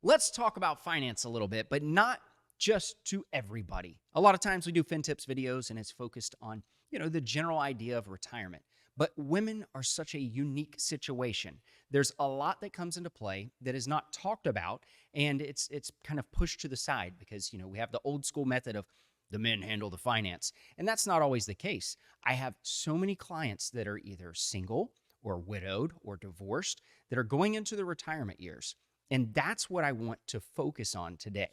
Let's talk about finance a little bit, but not just to everybody. A lot of times we do FinTips videos and it's focused on, the general idea of retirement. But women are such a unique situation. There's a lot that comes into play that is not talked about, and it's kind of pushed to the side because, we have the old school method of the men handle the finance. And that's not always the case. I have so many clients that are either single or widowed or divorced that are going into the retirement years. And that's what I want to focus on today.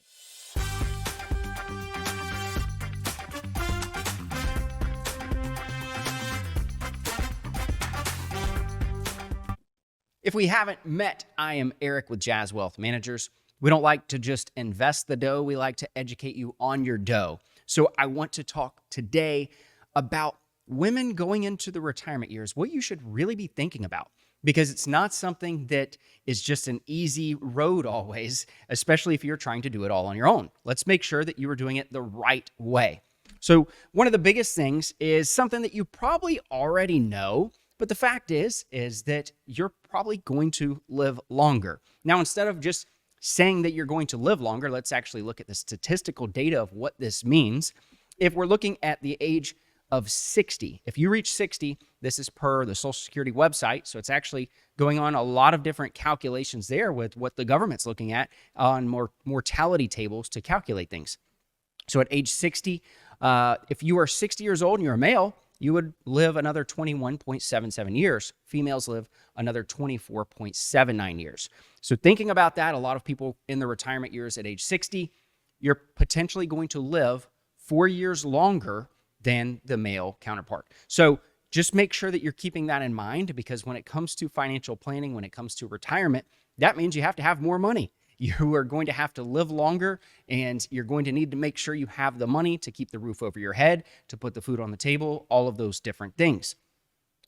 If we haven't met, I am Eric with Jazz Wealth Managers. We don't like to just invest the dough. We like to educate you on your dough. So I want to talk today about women going into the retirement years, what you should really be thinking about, because it's not something that is just an easy road always, especially if you're trying to do it all on your own. Let's make sure that you are doing it the right way. So one of the biggest things is something that you probably already know, but the fact is that you're probably going to live longer. Now, instead of just saying that you're going to live longer, let's actually look at the statistical data of what this means. If we're looking at the age of 60, if you reach 60, this is per the Social Security website, so it's actually going on a lot of different calculations there with what the government's looking at on mortality tables to calculate things. So at age 60, if you are 60 years old and you're a male, you would live another 21.77 years. Females live another 24.79 years. So thinking about that, a lot of people in the retirement years at age 60, you're potentially going to live 4 years longer than the male counterpart. So just make sure that you're keeping that in mind, because when it comes to financial planning, when it comes to retirement, that means you have to have more money. You are going to have to live longer, and you're going to need to make sure you have the money to keep the roof over your head, to put the food on the table, all of those different things.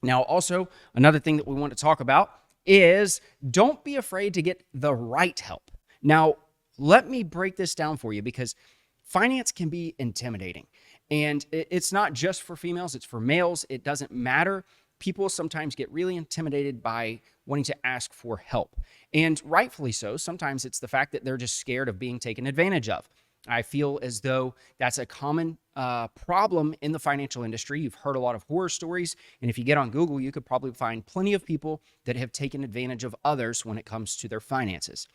Now, also, another thing that we want to talk about is don't be afraid to get the right help. Now, let me break this down for you, because finance can be intimidating. And it's not just for females, it's for males. It doesn't matter. People sometimes get really intimidated by wanting to ask for help. And rightfully so. Sometimes it's the fact that they're just scared of being taken advantage of. I feel as though that's a common problem in the financial industry. You've heard a lot of horror stories. And if you get on Google, you could probably find plenty of people that have taken advantage of others when it comes to their finances.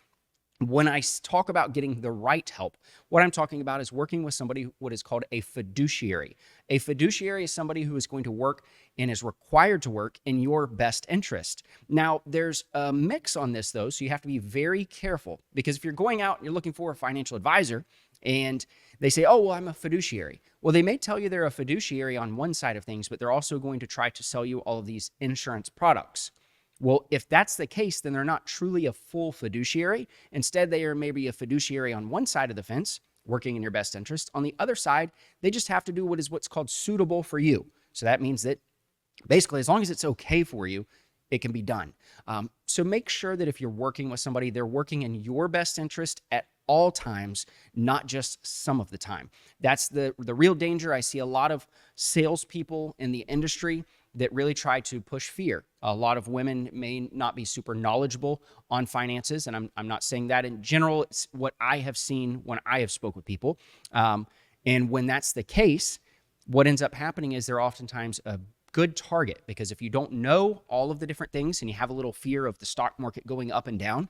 When I talk about getting the right help, what I'm talking about is working with somebody, what is called a fiduciary. A fiduciary is somebody who is going to work and is required to work in your best interest. Now, there's a mix on this, though, so you have to be very careful, because if you're going out and you're looking for a financial advisor and they say, oh, well, I'm a fiduciary. Well, they may tell you they're a fiduciary on one side of things, but they're also going to try to sell you all of these insurance products. Well, if that's the case, then they're not truly a full fiduciary. Instead, they are maybe a fiduciary on one side of the fence, working in your best interest. On the other side, they just have to do what's called suitable for you. So that means that basically, as long as it's okay for you, it can be done. So make sure that if you're working with somebody, they're working in your best interest at all times, not just some of the time. That's the real danger. I see a lot of salespeople in the industry that really try to push fear. A lot of women may not be super knowledgeable on finances, and I'm not saying that in general. It's what I have seen when I have spoke with people. And when that's the case, what ends up happening is they're oftentimes a good target, because if you don't know all of the different things and you have a little fear of the stock market going up and down,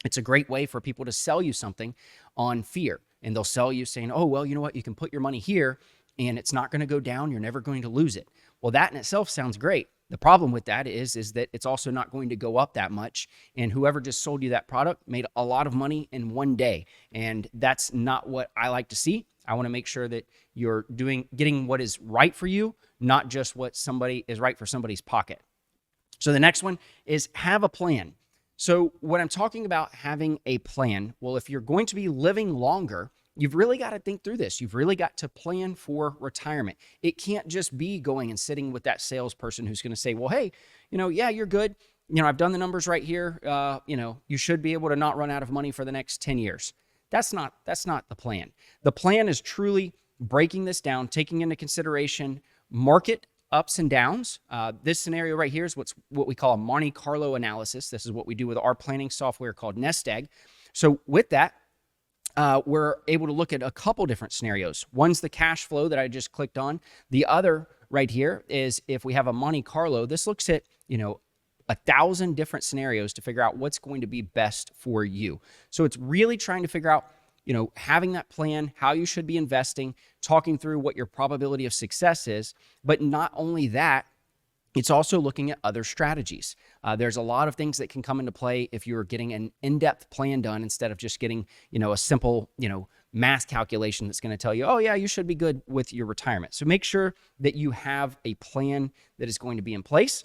it's a great way for people to sell you something on fear. And they'll sell you saying, oh, well, you know what? You can put your money here and it's not going to go down. You're never going to lose it. Well, that in itself sounds great. The problem with that is that it's also not going to go up that much. And whoever just sold you that product made a lot of money in one day. And that's not what I like to see. I want to make sure that you're getting what is right for you, not just what somebody is right for somebody's pocket. So the next one is have a plan. So when I'm talking about having a plan, well, if you're going to be living longer, you've really got to think through this. You've really got to plan for retirement. It can't just be going and sitting with that salesperson who's going to say, well, hey, yeah, you're good. I've done the numbers right here. You should be able to not run out of money for the next 10 years. That's not the plan. The plan is truly breaking this down, taking into consideration market ups and downs. This scenario right here is what we call a Monte Carlo analysis. This is what we do with our planning software called Nest Egg. So with that, we're able to look at a couple different scenarios. One's the cash flow that I just clicked on. The other right here is if we have a Monte Carlo, this looks at, 1,000 different scenarios to figure out what's going to be best for you. So it's really trying to figure out, having that plan, how you should be investing, talking through what your probability of success is. But not only that, it's also looking at other strategies. There's a lot of things that can come into play if you're getting an in-depth plan done instead of just getting, a simple, math calculation that's going to tell you, oh yeah, you should be good with your retirement. So make sure that you have a plan that is going to be in place.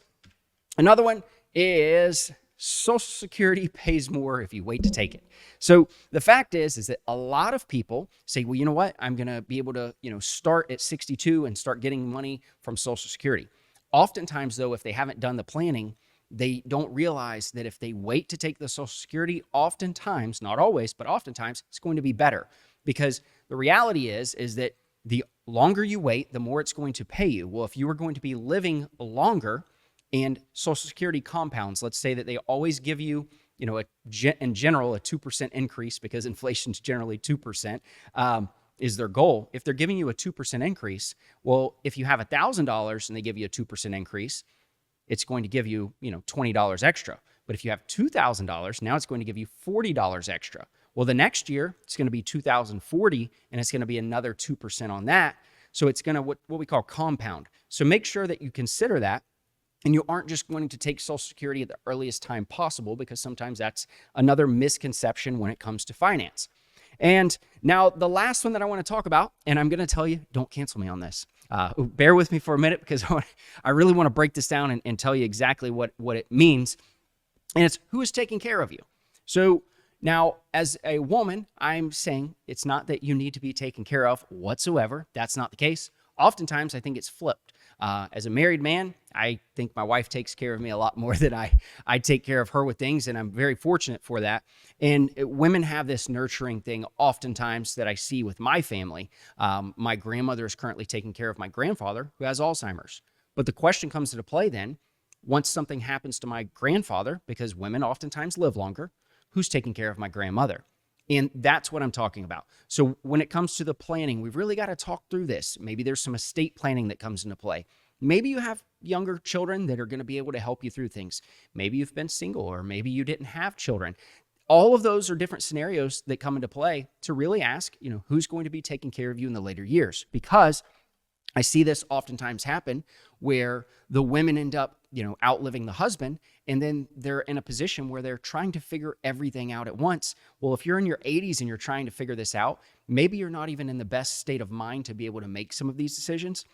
Another one is Social Security pays more if you wait to take it. So the fact is that a lot of people say, well, you know what? I'm going to be able to, start at 62 and start getting money from Social Security. Oftentimes, though, if they haven't done the planning, they don't realize that if they wait to take the Social Security, oftentimes, not always, but oftentimes, it's going to be better. Because the reality is that the longer you wait, the more it's going to pay you. Well, if you are going to be living longer and Social Security compounds, let's say that they always give you, in general, a 2% increase because inflation's generally 2%. Is their goal. If they're giving you a 2% increase, well, if you have $1,000 and they give you a 2% increase, it's going to give you, $20 extra. But if you have $2,000, now it's going to give you $40 extra. Well, the next year it's going to be $2,040 and it's going to be another 2% on that. So it's going to what we call compound. So make sure that you consider that. And you aren't just going to take Social Security at the earliest time possible, because sometimes that's another misconception when it comes to finance. And now the last one that I want to talk about, and I'm going to tell you, don't cancel me on this. Bear with me for a minute because I really want to break this down and tell you exactly what it means. And it's who is taking care of you. So now, as a woman, I'm saying it's not that you need to be taken care of whatsoever. That's not the case. Oftentimes, I think it's flipped. As a married man, I think my wife takes care of me a lot more than I take care of her with things, and I'm very fortunate for that. And women have this nurturing thing oftentimes that I see with my family. My grandmother is currently taking care of my grandfather who has Alzheimer's. But the question comes into play then, once something happens to my grandfather, because women oftentimes live longer, who's taking care of my grandmother? And that's what I'm talking about. So when it comes to the planning, we've really got to talk through this. Maybe there's some estate planning that comes into play. Maybe you have younger children that are going to be able to help you through things. Maybe you've been single, or maybe you didn't have children. All of those are different scenarios that come into play to really ask, who's going to be taking care of you in the later years? Because I see this oftentimes happen where the women end up, outliving the husband, and then they're in a position where they're trying to figure everything out at once. Well, if you're in your 80s and you're trying to figure this out, maybe you're not even in the best state of mind to be able to make some of these decisions.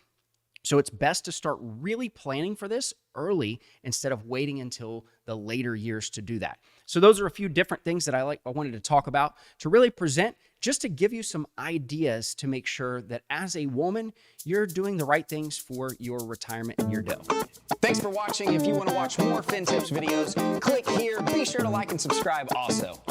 So it's best to start really planning for this early instead of waiting until the later years to do that. So those are a few different things that I wanted to talk about to really present, just to give you some ideas to make sure that as a woman, you're doing the right things for your retirement and your dough. Thanks for watching. If you want to watch more FinTips videos, click here. Be sure to like and subscribe also.